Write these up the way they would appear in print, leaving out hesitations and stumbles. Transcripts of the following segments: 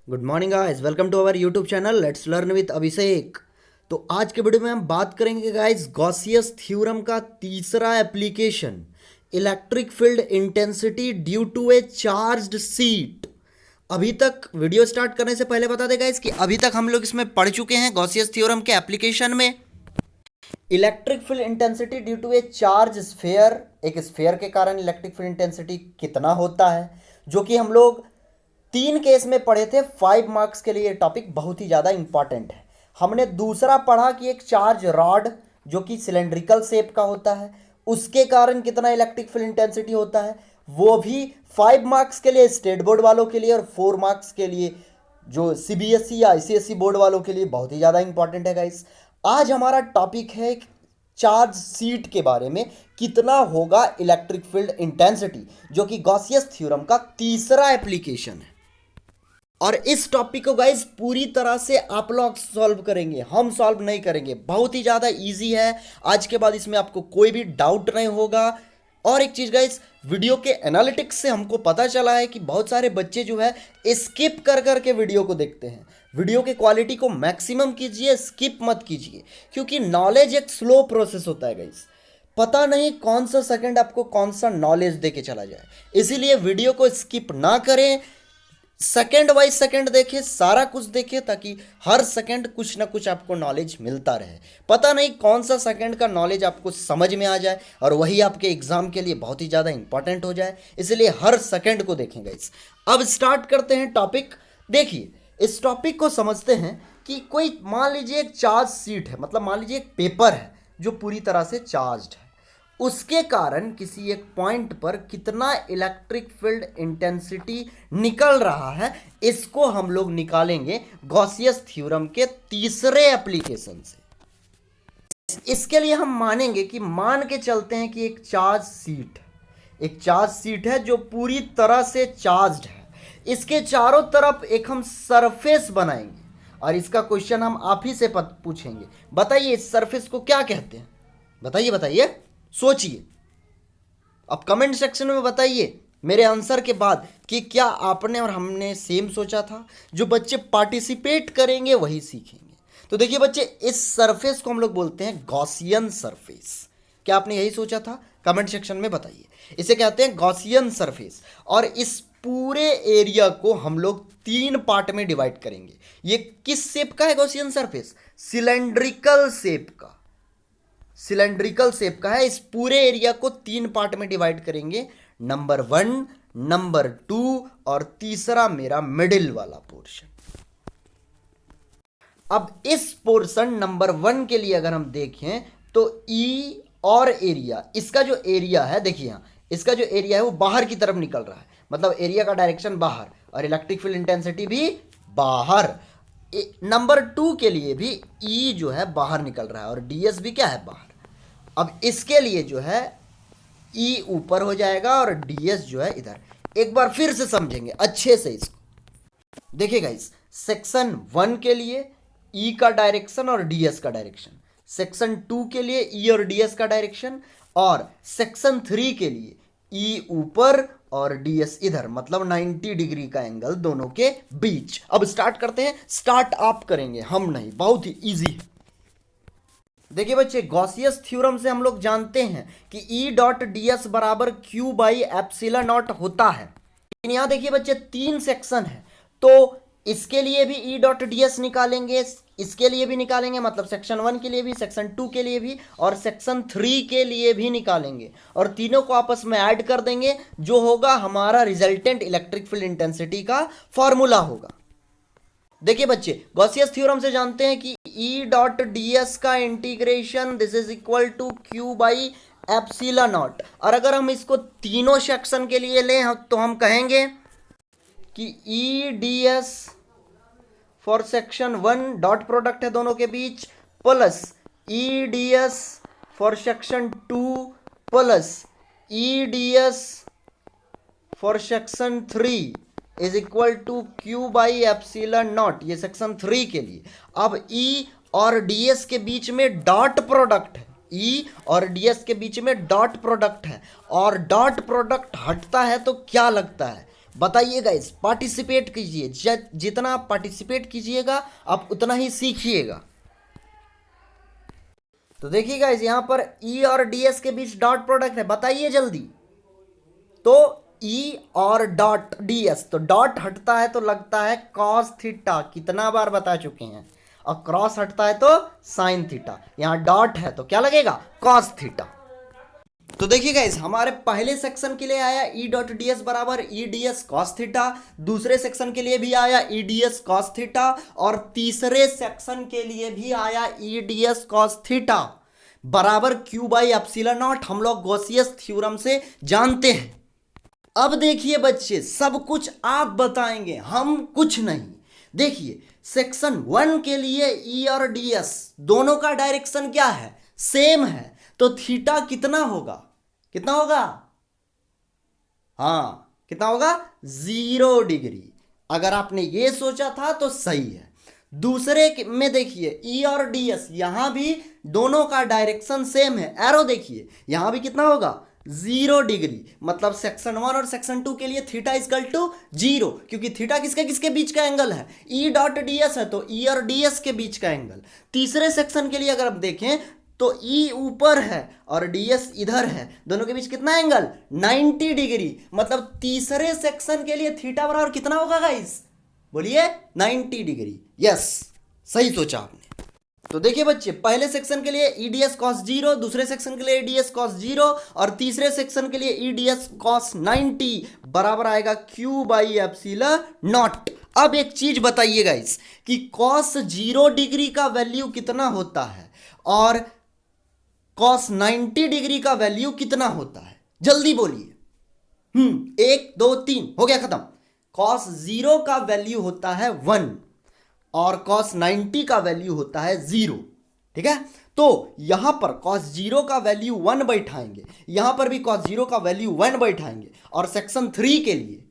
Good morning guys, welcome to our YouTube channel let's learn with Abhishek. तो आज के video में हम बात करेंगे गाइस गॉसियस थ्योरम का तीसरा application, electric field intensity due to a charged sheet. अभी तक वीडियो स्टार्ट करने से पहले बता दें गाइस कि अभी तक हम लोग इसमें पढ़ चुके हैं गॉसियस थ्योरम के एप्लीकेशन में electric field intensity due to a charge sphere. एक स्फेयर के कारण इलेक्ट्रिक फील्ड इंटेंसिटी कितना होता है, जो कि हम लोग 3 केस में पढ़े थे। 5 मार्क्स के लिए ये टॉपिक बहुत ही ज़्यादा इंपॉर्टेंट है। हमने दूसरा पढ़ा कि एक चार्ज रॉड जो कि सिलेंड्रिकल शेप का होता है, उसके कारण कितना इलेक्ट्रिक फील्ड इंटेंसिटी होता है, वो भी 5 मार्क्स के लिए स्टेट बोर्ड वालों के लिए, और 4 मार्क्स के लिए जो सीबीएसई या आईसीएसई बोर्ड वालों के लिए बहुत ही ज़्यादा इंपॉर्टेंट है गाइस। आज हमारा टॉपिक है चार्ज सीट के बारे में, कितना होगा इलेक्ट्रिक फील्ड इंटेंसिटी, जो कि गॉसियस थ्योरम का तीसरा एप्लीकेशन है। और इस टॉपिक को गाइज पूरी तरह से आप लोग सॉल्व करेंगे, हम सॉल्व नहीं करेंगे। बहुत ही ज़्यादा इजी है। आज के बाद इसमें आपको कोई भी डाउट नहीं होगा। और एक चीज़ गाइज, वीडियो के एनालिटिक्स से हमको पता चला है कि बहुत सारे बच्चे जो है स्किप कर करके वीडियो को देखते हैं। वीडियो के क्वालिटी को मैक्सिमम कीजिए, स्किप मत कीजिए, क्योंकि नॉलेज एक स्लो प्रोसेस होता है गाइज। पता नहीं कौन सा सेकंड आपको कौन सा नॉलेज दे के चला जाए, इसीलिए वीडियो को स्किप ना करें, सेकेंड वाइज सेकेंड देखें, सारा कुछ देखें, ताकि हर सेकेंड कुछ ना कुछ आपको नॉलेज मिलता रहे। पता नहीं कौन सा सेकेंड का नॉलेज आपको समझ में आ जाए और वही आपके एग्जाम के लिए बहुत ही ज़्यादा इंपॉर्टेंट हो जाए, इसलिए हर सेकेंड को देखें गाइस। अब स्टार्ट करते हैं टॉपिक। देखिए, इस टॉपिक को समझते हैं कि कोई मान लीजिए एक चार्ज सीट है, मतलब मान लीजिए एक पेपर है जो पूरी तरह से चार्ज्ड है, उसके कारण किसी एक पॉइंट पर कितना इलेक्ट्रिक फील्ड इंटेंसिटी निकल रहा है, इसको हम लोग निकालेंगे गॉसियस थ्योरम के तीसरे एप्लीकेशन से। इसके लिए हम मानेंगे कि मान के चलते हैं कि एक चार्ज सीट है जो पूरी तरह से चार्ज्ड है। इसके चारों तरफ एक हम सरफेस बनाएंगे और इसका क्वेश्चन हम आप ही से पूछेंगे। बताइए इस सरफेस को क्या कहते हैं? बताइए, सोचिए। अब कमेंट सेक्शन में बताइए मेरे आंसर के बाद कि क्या आपने और हमने सेम सोचा था। जो बच्चे पार्टिसिपेट करेंगे वही सीखेंगे। तो देखिए बच्चे, इस सरफेस को हम लोग बोलते हैं गॉसियन सरफेस। क्या आपने यही सोचा था? कमेंट सेक्शन में बताइए। इसे कहते हैं गॉसियन सरफेस। और इस पूरे एरिया को हम लोग 3 पार्ट में डिवाइड करेंगे। ये किस शेप का है गॉसियन सरफेस? सिलेंड्रिकल शेप का है। इस पूरे एरिया को 3 पार्ट में डिवाइड करेंगे, नंबर 1, नंबर 2 और तीसरा मेरा मिडिल वाला पोर्शन। अब इस पोर्शन नंबर 1 के लिए अगर हम देखें तो ई और एरिया, इसका जो एरिया है, देखिए यहां इसका जो एरिया है वो बाहर की तरफ निकल रहा है, मतलब एरिया का डायरेक्शन बाहर, और इलेक्ट्रिक फील्ड इंटेंसिटी भी बाहर। नंबर 2 के लिए भी ई जो है बाहर निकल रहा है और डीएस भी क्या है, बाहर। अब इसके लिए जो है ई ऊपर हो जाएगा और डीएस जो है इधर। एक बार फिर से समझेंगे अच्छे से इसको। देखिए गाइस, सेक्शन 1 के लिए ई का डायरेक्शन और डीएस का डायरेक्शन, सेक्शन 2 के लिए ई और डीएस का डायरेक्शन, और सेक्शन 3 के लिए ई ऊपर और डीएस इधर, मतलब 90 डिग्री का एंगल दोनों के बीच। अब स्टार्ट करते हैं। स्टार्ट आप करेंगे, हम नहीं, बहुत ही इजी है। देखिए बच्चे, गॉसियस थ्योरम से हम लोग जानते हैं कि ई डॉट डी एस बराबर क्यू बाई एप्सिलॉन नॉट होता है। लेकिन यहाँ देखिए बच्चे, 3 सेक्शन है, तो इसके लिए भी ई डॉट डी एस निकालेंगे, इसके लिए भी निकालेंगे, मतलब सेक्शन 1 के लिए भी, सेक्शन 2 के लिए भी और सेक्शन 3 के लिए भी निकालेंगे, और तीनों को आपस में ऐड कर देंगे, जो होगा हमारा रिजल्टेंट इलेक्ट्रिक फील्ड इंटेंसिटी का फॉर्मूला होगा। देखिए बच्चे, गॉसियस थ्योरम से जानते हैं कि ई डॉट डी एस का integration this is equal to Q by epsilon nought. और अगर हम इसको तीनों सेक्शन के लिए लें तो हम कहेंगे कि E D S for section 1 dot product है दोनों के बीच, plus E D S for section 2 plus E D S for section 3 is equal to Q by epsilon naught, ये सेक्शन 3 के लिए। अब ई और डीएस के बीच में डॉट प्रोडक्ट है, ई और डी एस के बीच में डॉट प्रोडक्ट है, और डॉट प्रोडक्ट हटता है तो क्या लगता है, बताइए गाइस, पार्टिसिपेट कीजिए, जितना आप पार्टिसिपेट कीजिएगा आप उतना ही सीखिएगा। तो देखिए गाइस, यहां पर ई और डीएस के बीच डॉट प्रोडक्ट है, बताइए जल्दी। तो ई और डॉट डीएस, तो डॉट हटता है तो लगता है कॉस थीटा, कितना बार बता चुके हैं, और क्रॉस हटता है तो साइन थीटा, यहां डॉट है तो क्या लगेगा, कॉस थीटा। तो देखिए गाइस, हमारे पहले सेक्शन के लिए आया ई डॉट डी एस बराबर ई डी एस कॉस थीटा, दूसरे सेक्शन के लिए भी आया ई डी एस कॉस थीटा, और तीसरे सेक्शन के लिए भी आया ई डी एस कॉस थीटा बराबर क्यू बाई एप्सिलॉन नॉट, हम लोग गॉसियस थ्योरम से जानते हैं। अब देखिए बच्चे, सब कुछ आप बताएंगे, हम कुछ नहीं। देखिए सेक्शन 1 के लिए ई और डी एस दोनों का डायरेक्शन क्या है, सेम है, तो थीटा कितना होगा, कितना होगा, हाँ कितना होगा, 0 डिग्री। अगर आपने ये सोचा था तो सही है। दूसरे में देखिए ई और डी एस, यहां भी दोनों का डायरेक्शन सेम है, एरो देखिए यहां भी कितना होगा, 0 डिग्री। मतलब सेक्शन 1 और सेक्शन 2 के लिए थीटा इजकल टू 0, क्योंकि थीटा किसके किसके बीच का एंगल है, ई डॉट डी एस है, तो ई और डी एस के बीच का एंगल। तीसरे सेक्शन के लिए अगर आप देखें तो ई ऊपर है और डीएस इधर है, दोनों के बीच कितना एंगल, 90 डिग्री। मतलब तीसरे सेक्शन के लिए थीटा बराबर कितना होगा गाइस, बोलिए 90 डिग्री। यस, सही सोचा आपने। तो देखिए बच्चे, पहले सेक्शन के लिए ईडीएस कॉस 0, दूसरे सेक्शन के लिए ईडीएस कॉस 0, और तीसरे सेक्शन के लिए ईडीएस कॉस 90 बराबर आएगा क्यू बाई एप्सिलॉन नॉट। अब एक चीज बताइए गाइस कि कॉस 0 डिग्री का वैल्यू कितना होता है और कॉस 90 डिग्री का वैल्यू कितना होता है, जल्दी बोलिए। 1 2 3 हो गया खत्म। कॉस 0 का वैल्यू होता है 1 और कॉस 90 का वैल्यू होता है 0, ठीक है। तो यहां पर कॉस 0 का वैल्यू 1 बैठाएंगे, यहां पर भी कॉस 0 का वैल्यू 1 बैठाएंगे, और सेक्शन 3 के लिए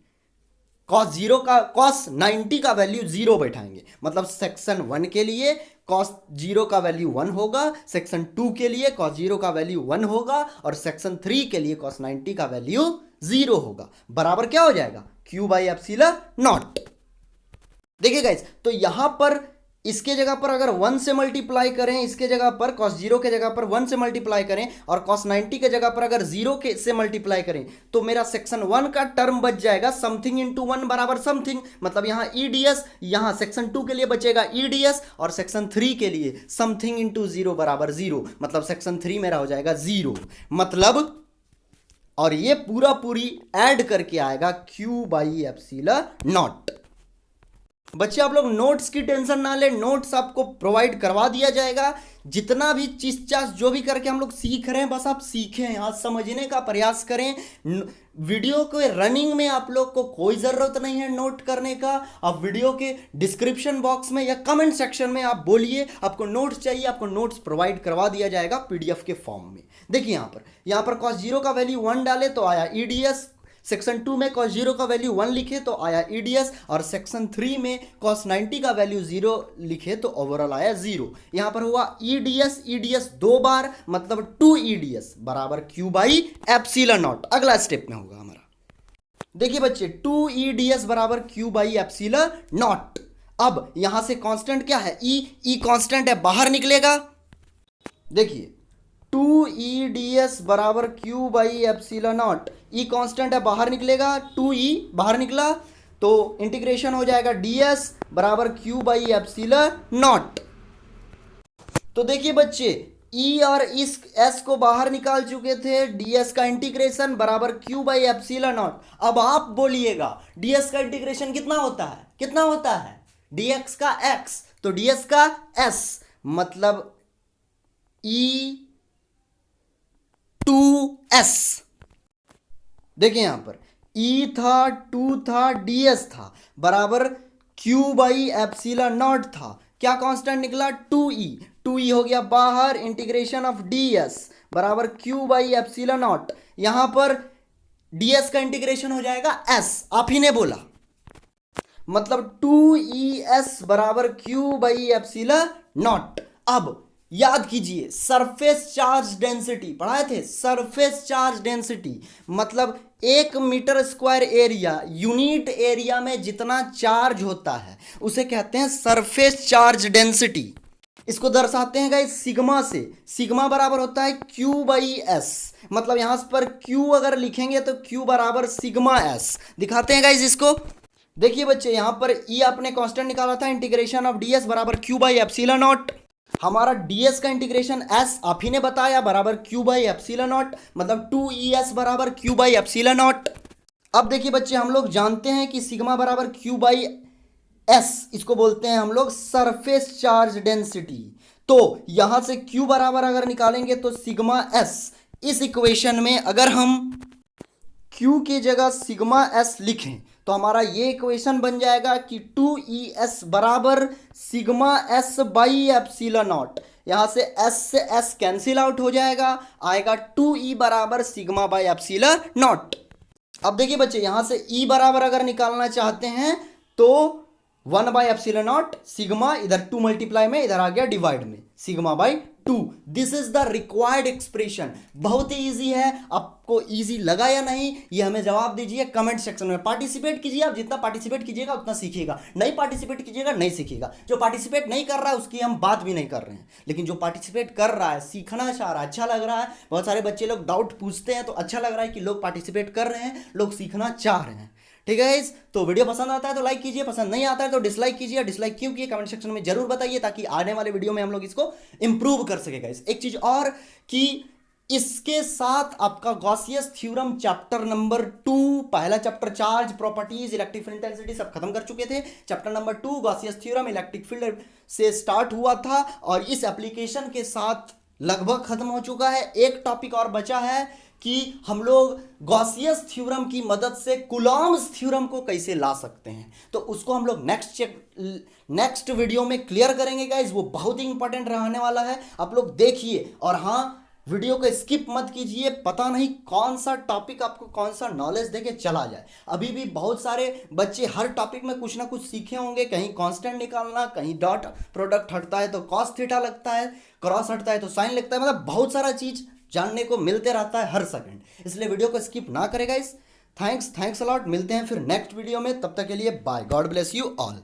कॉस 90 का वैल्यू 0 बैठाएंगे। मतलब सेक्शन 1 के लिए कॉस 0 का वैल्यू 1 होगा, सेक्शन 2 के लिए कॉस 0 का वैल्यू 1 होगा, और सेक्शन 3 के लिए कॉस 90 का वैल्यू 0 होगा। बराबर क्या हो जाएगा, क्यू बाई एप्सिलॉन नॉट। देखिए गाइस, तो यहां पर इसके जगह पर अगर 1 से मल्टीप्लाई करें, इसके जगह पर cos 0 के जगह पर 1 से मल्टीप्लाई करें, और cos 90 के जगह पर अगर 0 के से मल्टीप्लाई करें, तो मेरा सेक्शन 1 का टर्म बच जाएगा समथिंग इंटू 1 बराबर समथिंग। मतलब यहां ईडीएस, यहां सेक्शन 2 के लिए बचेगा ईडीएस, और सेक्शन 3 के लिए समथिंग इंटू 0 बराबर 0। मतलब सेक्शन 3 मेरा हो जाएगा 0। मतलब और ये पूरी ऐड करके आएगा क्यू बाई एप्सिलॉन नॉट। बच्चे आप लोग नोट्स की टेंशन ना ले, नोट्स आपको प्रोवाइड करवा दिया जाएगा। जितना भी चीज चास जो भी करके हम लोग सीख रहे हैं, बस आप सीखें, आज समझने का प्रयास करें। वीडियो के रनिंग में आप लोग को कोई ज़रूरत नहीं है नोट करने का। आप वीडियो के डिस्क्रिप्शन बॉक्स में या कमेंट सेक्शन में आप बोलिए आपको नोट्स चाहिए, आपको नोट्स प्रोवाइड करवा दिया जाएगा पीडीएफ के फॉर्म में। देखिए यहाँ पर cos 0 का वैल्यू 1 डाले तो आया ईडीएस, सेक्शन 2 में cos 0 का वैल्यू 1 लिखे तो आया ईडीएस, और सेक्शन 3 में cos 90 का वैल्यू 0 लिखे तो ओवरऑल आया 0। यहां पर हुआ ईडीएस, ईडीएस 2 बार, मतलब 2 ईडीएस बराबर क्यू बाई एप्सिलॉन नॉट। अगला स्टेप में होगा हमारा, देखिए बच्चे 2 ईडीएस बराबर क्यू बाई एप्सिलॉन नॉट। अब यहां से कांस्टेंट क्या है, ई कांस्टेंट है, बाहर निकलेगा। देखिए 2 EDS बराबर Q by epsilon not, E constant है, बाहर निकलेगा, 2E बाहर निकला तो इंटीग्रेशन हो जाएगा ds बराबर क्यू बाई एप्सिलॉन नॉट। तो देखिए बच्चे, E और इस S को बाहर निकाल चुके थे, ds का इंटीग्रेशन बराबर क्यू बाई एप्सिलॉन नॉट। अब आप बोलिएगा ds का इंटीग्रेशन कितना होता है, कितना होता है, dx का x तो ds का s, मतलब E2s। देखिए यहां पर E था, 2 था, ds था, बराबर q बाई एप्सिलॉन नॉट था। क्या कांस्टेंट निकला, 2E, 2E हो गया बाहर, इंटीग्रेशन ऑफ ds बराबर q बाई एप्सिलॉन नॉट। यहां पर ds का इंटीग्रेशन हो जाएगा s, आप ही ने बोला, मतलब 2ES बराबर q बाई एप्सिलॉन नॉट। अब याद कीजिए, सरफेस चार्ज डेंसिटी पढ़ाए थे। सरफेस चार्ज डेंसिटी मतलब 1 metre square area, unit area में जितना चार्ज होता है उसे कहते हैं सरफेस चार्ज डेंसिटी। इसको दर्शाते हैं गाइस सिग्मा से। सिग्मा बराबर होता है Q/S, मतलब यहां पर Q अगर लिखेंगे तो Q बराबर सिग्मा S। दिखाते हैं गाइस इसको। देखिए बच्चे, यहां पर E आपने कांस्टेंट निकाला था, इंटीग्रेशन ऑफ ds बराबर Q/ε0। हमारा ds का इंटीग्रेशन s आप ही ने बताया बराबर Q/ε0, मतलब 2ES बराबर Q/ε0। अब देखिए बच्चे, हम लोग जानते हैं कि सिग्मा बराबर Q/S, इसको बोलते हैं हम लोग सरफेस चार्ज डेंसिटी। तो यहां से Q बराबर अगर निकालेंगे तो सिग्मा S, इस इक्वेशन में अगर हम Q की जगह सिग्मा S लिखें तो हमारा ये इक्वेशन बन जाएगा कि 2ES बराबर सिग्मा S/ε0। यहां से S से S कैंसिल आउट हो जाएगा, आएगा 2E बराबर सिग्मा/ε0। अब देखिए बच्चे, यहां से E बराबर अगर निकालना चाहते हैं तो 1/ε0, सिग्मा इधर 2 मल्टीप्लाई में, इधर आ गया डिवाइड में, सिग्मा/2। This is the required expression. बहुत ही इजी है। आपको इजी लगा या नहीं ये हमें जवाब दीजिए कमेंट सेक्शन में। पार्टिसिपेट कीजिए, आप जितना पार्टिसिपेट कीजिएगा उतना सीखिएगा, नहीं पार्टिसिपेट कीजिएगा नहीं सीखिएगा। जो पार्टिसिपेट नहीं कर रहा है उसकी हम बात भी नहीं कर रहे हैं, लेकिन जो पार्टिसिपेट कर रहा है, सीखना चाह रहा है, अच्छा लग रहा है। बहुत सारे बच्चे लोग डाउट पूछते हैं तो अच्छा लग रहा है कि लोग पार्टिसिपेट कर रहे हैं, लोग सीखना चाह रहे हैं। ठीक है गाइस, तो वीडियो पसंद आता है तो लाइक कीजिए, पसंद नहीं आता है तो डिसलाइक कीजिए। डिसलाइक क्यों किए कमेंट सेक्शन में जरूर बताइए, ताकि आने वाले वीडियो में हम लोग इसको इंप्रूव कर सके गाइस। एक चीज और कि इसके साथ आपका गॉसियस थ्योरम चैप्टर नंबर 2, पहला chapter charge properties electric field intensity सब खत्म कर चुके थे। Chapter number 2 Gauss's theorem electric field से स्टार्ट हुआ था और इस एप्लीकेशन के साथ लगभग खत्म हो चुका है। एक टॉपिक और बचा है कि हम लोग गॉसियस थ्योरम की मदद से कूलॉम्स थ्योरम को कैसे ला सकते हैं, तो उसको हम लोग नेक्स्ट वीडियो में क्लियर करेंगे गाइज। वो बहुत ही इंपॉर्टेंट रहने वाला है, आप लोग देखिए। और हाँ, वीडियो को स्किप मत कीजिए, पता नहीं कौन सा टॉपिक आपको कौन सा नॉलेज देके चला जाए। अभी भी बहुत सारे बच्चे हर टॉपिक में कुछ ना कुछ सीखे होंगे, कहीं कांस्टेंट निकालना, कहीं डॉट प्रोडक्ट हटता है तो कॉस थीटा लगता है, क्रॉस हटता है तो साइन लगता है, मतलब बहुत सारा चीज जानने को मिलते रहता है हर सेकंड। इसलिए वीडियो को स्किप ना करें गाइस। Thanks a lot. मिलते हैं फिर नेक्स्ट वीडियो में, तब तक के लिए bye. God bless you all.